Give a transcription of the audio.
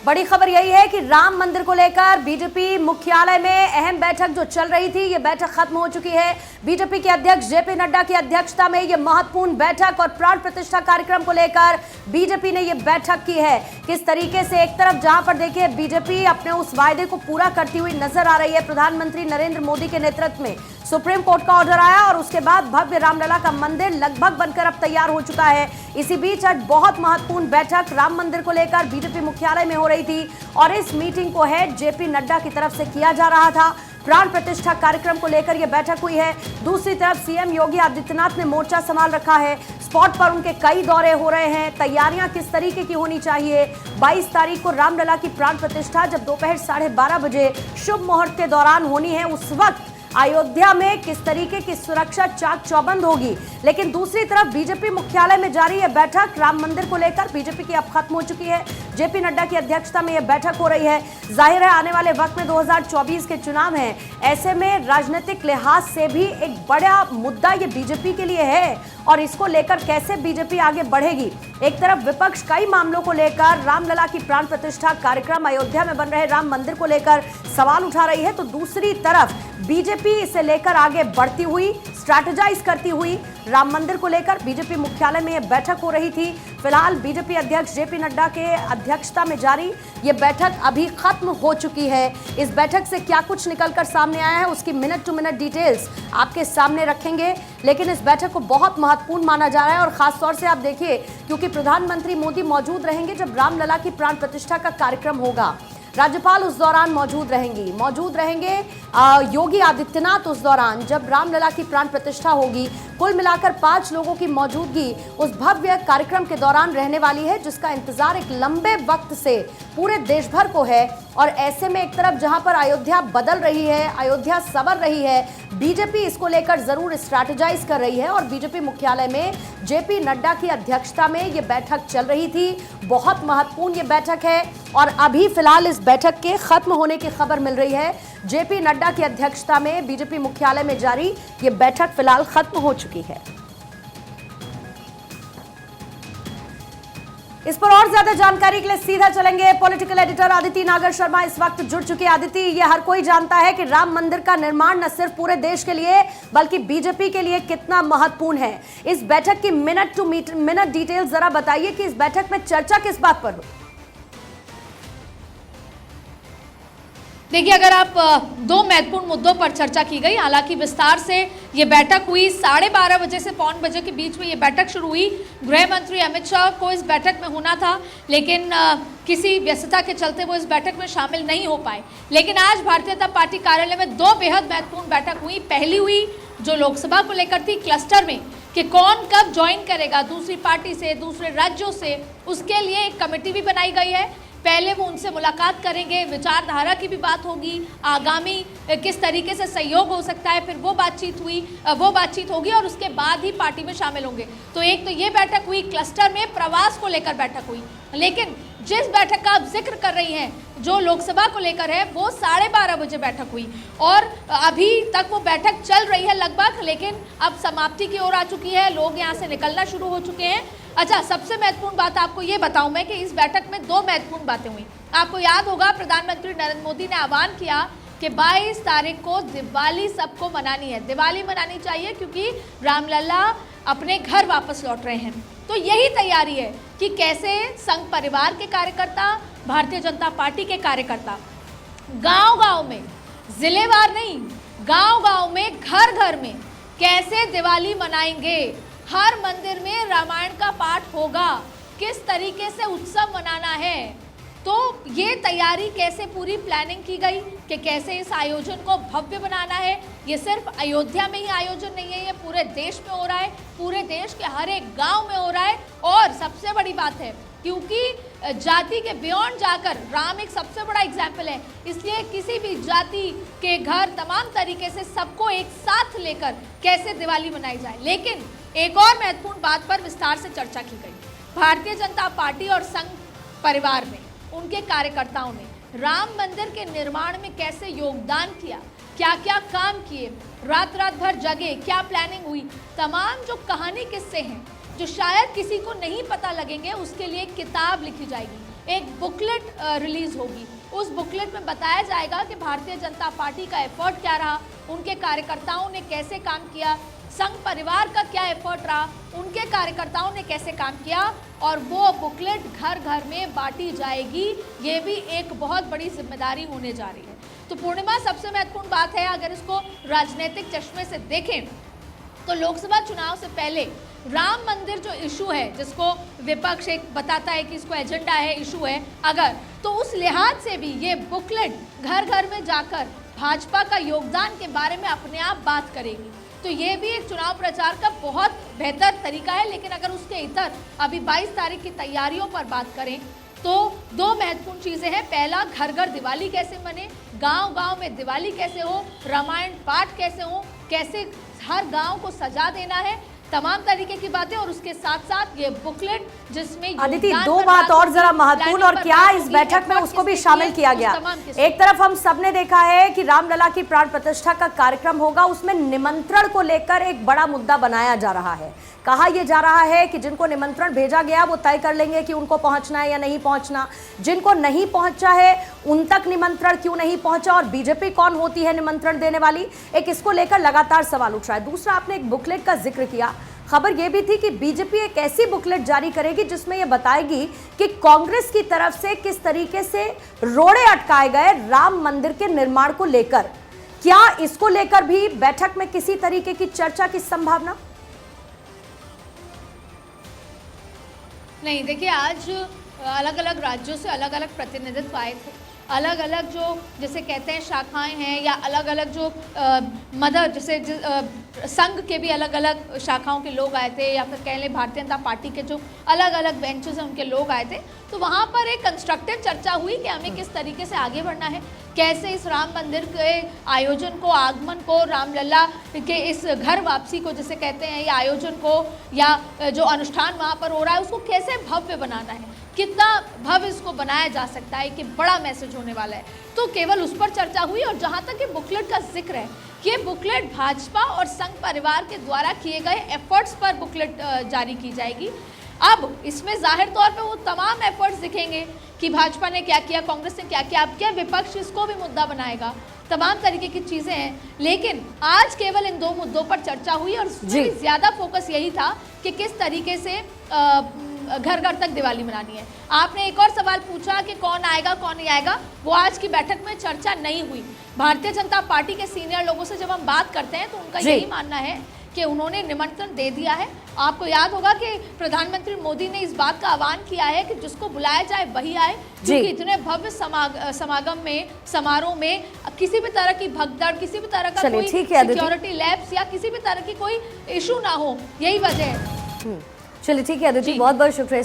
बड़ी खबर यही है कि राम मंदिर को लेकर बीजेपी मुख्यालय में अहम बैठक जो चल रही थी, ये बैठक खत्म हो चुकी है। बीजेपी के अध्यक्ष जेपी नड्डा की अध्यक्षता में ये महत्वपूर्ण बैठक और प्राण प्रतिष्ठा कार्यक्रम को लेकर बीजेपी ने ये बैठक की है। किस तरीके से एक तरफ जहां पर देखिए बीजेपी अपने उस वायदे को पूरा करती हुई नजर आ रही है। प्रधानमंत्री नरेंद्र मोदी के नेतृत्व में सुप्रीम कोर्ट का ऑर्डर आया और उसके बाद भव्य रामलला का मंदिर लगभग बनकर अब तैयार हो चुका है। इसी बीच आज बहुत महत्वपूर्ण बैठक राम मंदिर को लेकर बीजेपी मुख्यालय में हो रही थी और इस मीटिंग को हेड जेपी नड्डा की तरफ से किया जा रहा था। प्राण प्रतिष्ठा कार्यक्रम को लेकर यह बैठक हुई है। दूसरी तरफ सीएम योगी आदित्यनाथ ने मोर्चा संभाल रखा है। स्पॉट पर उनके कई दौरे हो रहे हैं। तैयारियां किस तरीके की होनी चाहिए। 22 तारीख को रामलला की प्राण प्रतिष्ठा जब दोपहर 12:30 बजे शुभ मुहूर्त के दौरान होनी है, उस वक्त अयोध्या में किस तरीके की सुरक्षा चाक चौबंद होगी। लेकिन दूसरी तरफ बीजेपी मुख्यालय में जारी यह बैठक राम मंदिर को लेकर बीजेपी की अब खत्म हो चुकी है। जेपी नड्डा की अध्यक्षता में यह बैठक हो रही है। जाहिर है आने वाले वक्त में 2024 के चुनाव हैं, ऐसे में राजनीतिक लिहाज से भी एक बड़ा मुद्दा ये बीजेपी के लिए है और इसको लेकर कैसे बीजेपी आगे बढ़ेगी। एक तरफ विपक्ष कई मामलों को लेकर रामलला की प्राण प्रतिष्ठा कार्यक्रम, अयोध्या में बन रहे राम मंदिर को लेकर सवाल उठा रही है, तो दूसरी तरफ बीजेपी इसे लेकर आगे बढ़ती हुई, स्ट्रैटेजाइज करती हुई राम मंदिर को लेकर बीजेपी मुख्यालय में यह बैठक हो रही थी। फिलहाल बीजेपी अध्यक्ष जेपी नड्डा के अध्यक्षता में जारी ये बैठक अभी खत्म हो चुकी है। इस बैठक से क्या कुछ निकलकर सामने आया है उसकी मिनट टू मिनट डिटेल्स आपके सामने रखेंगे। लेकिन इस बैठक को बहुत महत्वपूर्ण माना जा रहा है और खासतौर से आप देखिए क्योंकि प्रधानमंत्री मोदी मौजूद रहेंगे जब रामलला की प्राण प्रतिष्ठा का कार्यक्रम होगा। राज्यपाल उस दौरान मौजूद रहेंगे योगी आदित्यनाथ उस दौरान जब रामलला की प्राण प्रतिष्ठा होगी। कुल मिलाकर 5 लोगों की मौजूदगी उस भव्य कार्यक्रम के दौरान रहने वाली है, जिसका इंतजार एक लंबे वक्त से पूरे देश भर को है। और ऐसे में एक तरफ जहां पर अयोध्या बदल रही है, अयोध्या संवर रही है, बीजेपी इसको लेकर जरूर स्ट्रैटेजाइज कर रही है और बीजेपी मुख्यालय में जेपी नड्डा की अध्यक्षता में ये बैठक चल रही थी। बहुत महत्वपूर्ण ये बैठक है और अभी फिलहाल इस बैठक के खत्म होने की खबर मिल रही है। जेपी नड्डा की अध्यक्षता में बीजेपी मुख्यालय में जारी ये बैठक फिलहाल खत्म हो चुकी है। इस पर और ज्यादा जानकारी के लिए सीधा चलेंगे पॉलिटिकल एडिटर अदिति नागर शर्मा इस वक्त जुड़ चुके हैं। अदिति, ये हर कोई जानता है कि राम मंदिर का निर्माण न सिर्फ पूरे देश के लिए बल्कि बीजेपी के लिए कितना महत्वपूर्ण है। इस बैठक की मिनट टू मिनट डिटेल जरा बताइए कि इस बैठक में चर्चा किस बात पर हो। देखिए, अगर आप 2 महत्वपूर्ण मुद्दों पर चर्चा की गई, हालांकि विस्तार से ये बैठक हुई 12:30 बजे से 1:45 बजे के बीच में ये बैठक शुरू हुई। गृह मंत्री अमित शाह को इस बैठक में होना था, लेकिन किसी व्यस्तता के चलते वो इस बैठक में शामिल नहीं हो पाए। लेकिन आज भारतीय जनता पार्टी कार्यालय में 2 बेहद महत्वपूर्ण बैठक हुई। पहली हुई जो लोकसभा को लेकर थी, क्लस्टर में कि कौन कब ज्वाइन करेगा दूसरी पार्टी से, दूसरे राज्यों से, उसके लिए एक कमेटी भी बनाई गई है। पहले वो उनसे मुलाकात करेंगे, विचारधारा की भी बात होगी, आगामी किस तरीके से सहयोग हो सकता है, फिर वो बातचीत होगी और उसके बाद ही पार्टी में शामिल होंगे। तो एक तो ये बैठक हुई, क्लस्टर में प्रवास को लेकर बैठक हुई। लेकिन जिस बैठक का आप जिक्र कर रही हैं, जो लोकसभा को लेकर है, वो 12:30 बजे बैठक हुई और अभी तक वो बैठक चल रही है लगभग, लेकिन अब समाप्ति की ओर आ चुकी है। लोग यहाँ से निकलना शुरू हो चुके हैं। अच्छा, सबसे महत्वपूर्ण बात आपको ये बताऊं मैं कि इस बैठक में 2 महत्वपूर्ण बातें हुई। आपको याद होगा प्रधानमंत्री नरेंद्र मोदी ने आह्वान किया कि 22 तारीख को दिवाली सबको मनानी है, दिवाली मनानी चाहिए क्योंकि रामलला अपने घर वापस लौट रहे हैं। तो यही तैयारी है कि कैसे संघ परिवार के कार्यकर्ता, भारतीय जनता पार्टी के कार्यकर्ता गांव-गांव में, जिलेवार नहीं, गांव-गांव में, घर-घर में कैसे दिवाली मनाएंगे। हर मंदिर में रामायण का पाठ होगा, किस तरीके से उत्सव मनाना है। तो ये तैयारी कैसे, पूरी प्लानिंग की गई कि कैसे इस आयोजन को भव्य बनाना है। ये सिर्फ अयोध्या में ही आयोजन नहीं है, ये पूरे देश में हो रहा है, पूरे देश के हर एक गांव में हो रहा है। और सबसे बड़ी बात है क्योंकि जाति के बियॉन्ड जाकर राम एक सबसे बड़ा एग्जाम्पल है, इसलिए किसी भी जाति के घर तमाम तरीके से सबको एक साथ लेकर कैसे दिवाली मनाई जाए। लेकिन एक और महत्वपूर्ण बात पर विस्तार से चर्चा की गई। भारतीय जनता पार्टी और संघ परिवार ने, उनके कार्यकर्ताओं ने राम मंदिर के निर्माण में कैसे योगदान किया, क्या क्या काम किए, रात भर जगे, क्या प्लानिंग हुई, तमाम जो कहानी किस्से हैं जो शायद किसी को नहीं पता लगेंगे, उसके लिए एक किताब लिखी जाएगी। एक बुकलेट रिलीज होगी। उस बुकलेट में बताया जाएगा कि भारतीय जनता पार्टी का एफर्ट क्या रहा, उनके कार्यकर्ताओं ने कैसे काम किया, संघ परिवार का क्या एफर्ट रहा, उनके कार्यकर्ताओं ने कैसे काम किया, और वो बुकलेट घर घर में बांटी जाएगी। ये भी एक बहुत बड़ी जिम्मेदारी होने जा रही है। तो पूर्णिमा, सबसे महत्वपूर्ण बात है, अगर इसको राजनीतिक चश्मे से देखें तो लोकसभा चुनाव से पहले राम मंदिर जो इशू है, जिसको विपक्ष एक बताता है कि इसको एजेंडा है, इशू है, अगर तो उस लिहाज से भी ये बुकलेट घर घर में जाकर भाजपा का योगदान के बारे में अपने आप बात करेगी। तो ये भी एक चुनाव प्रचार का बहुत बेहतर तरीका है। लेकिन अगर उसके इतर अभी 22 तारीख की तैयारियों पर बात करें तो दो महत्वपूर्ण चीज़ें हैं। पहला, घर घर दिवाली कैसे मने, गांव गांव में दिवाली कैसे हो, रामायण पाठ कैसे हो, कैसे हर गांव को सजा देना है, तमाम तरीके की बातें, और उसके साथ साथ ये बुकलेट जिसमें अदिति, दो बात और जरा महत्वपूर्ण, और क्या इस बैठक में उसको भी शामिल किया गया। एक तरफ हम सबने देखा है कि रामलला की प्राण प्रतिष्ठा का कार्यक्रम होगा, उसमें निमंत्रण को लेकर एक बड़ा मुद्दा बनाया जा रहा है। कहा यह जा रहा है कि जिनको निमंत्रण भेजा गया वो तय कर लेंगे कि उनको पहुंचना है या नहीं पहुंचना, जिनको नहीं पहुंचा है उन तक निमंत्रण क्यों नहीं पहुंचा, और बीजेपी कौन होती है निमंत्रण देने वाली, एक इसको लेकर लगातार सवाल उठ रहा है। दूसरा, आपने एक बुकलेट का जिक्र किया, खबर यह भी थी कि बीजेपी एक ऐसी बुकलेट जारी करेगी जिसमें यह बताएगी कि कांग्रेस की तरफ से किस तरीके से रोड़े अटकाए गए राम मंदिर के निर्माण को लेकर। क्या इसको लेकर भी बैठक में किसी तरीके की चर्चा की संभावना? नहीं, देखिए, आज अलग अलग राज्यों से अलग अलग प्रतिनिधित्व आए थे। अलग अलग जो जैसे कहते हैं शाखाएं हैं, या अलग अलग जो मदर जैसे संघ के भी अलग अलग शाखाओं के लोग आए थे, या फिर कह लें भारतीय जनता पार्टी के जो अलग अलग बेंचेस हैं उनके लोग आए थे। तो वहाँ पर एक कंस्ट्रक्टिव चर्चा हुई कि हमें किस तरीके से आगे बढ़ना है, कैसे इस राम मंदिर के आयोजन को, आगमन को, रामलला के इस घर वापसी को जिसे कहते हैं, या आयोजन को, या जो अनुष्ठान वहाँ पर हो रहा है उसको कैसे भव्य बनाना है, कितना भव्य इसको बनाया जा सकता है कि बड़ा मैसेज होने वाला है। तो केवल उस पर चर्चा हुई। और जहाँ तक ये बुकलेट का जिक्र है, ये बुकलेट भाजपा और संघ परिवार के द्वारा किए गए एफर्ट्स पर बुकलेट जारी की जाएगी। अब इसमें जाहिर तौर पे वो तमाम एफर्ट्स दिखेंगे कि भाजपा ने क्या किया, कांग्रेस ने क्या किया, अब क्या विपक्ष इसको भी मुद्दा बनाएगा, तमाम तरीके की चीज़ें हैं। लेकिन आज केवल इन दो मुद्दों पर चर्चा हुई, और ज़्यादा फोकस यही था कि किस तरीके से घर घर तक दिवाली मनानी है। आपने एक और सवाल पूछा कि कौन आएगा कौन नहीं आएगा, वो आज की बैठक में चर्चा नहीं हुई। भारतीय जनता पार्टी के सीनियर लोगों से जब हम बात करते हैं तो उनका यही मानना है कि उन्होंने निमंत्रण दे दिया है। आपको याद होगा कि प्रधानमंत्री मोदी ने इस बात का आह्वान किया है कि जिसको बुलाया जाए वही आए, क्योंकि इतने भव्य समागम में, समारोह में किसी भी तरह की भगदड़, किसी भी तरह का कोई सिक्योरिटी लैप्स या किसी भी तरह की कोई इशू ना हो, यही वजह है। चलिए, ठीक है अदिति, बहुत बहुत शुक्रिया।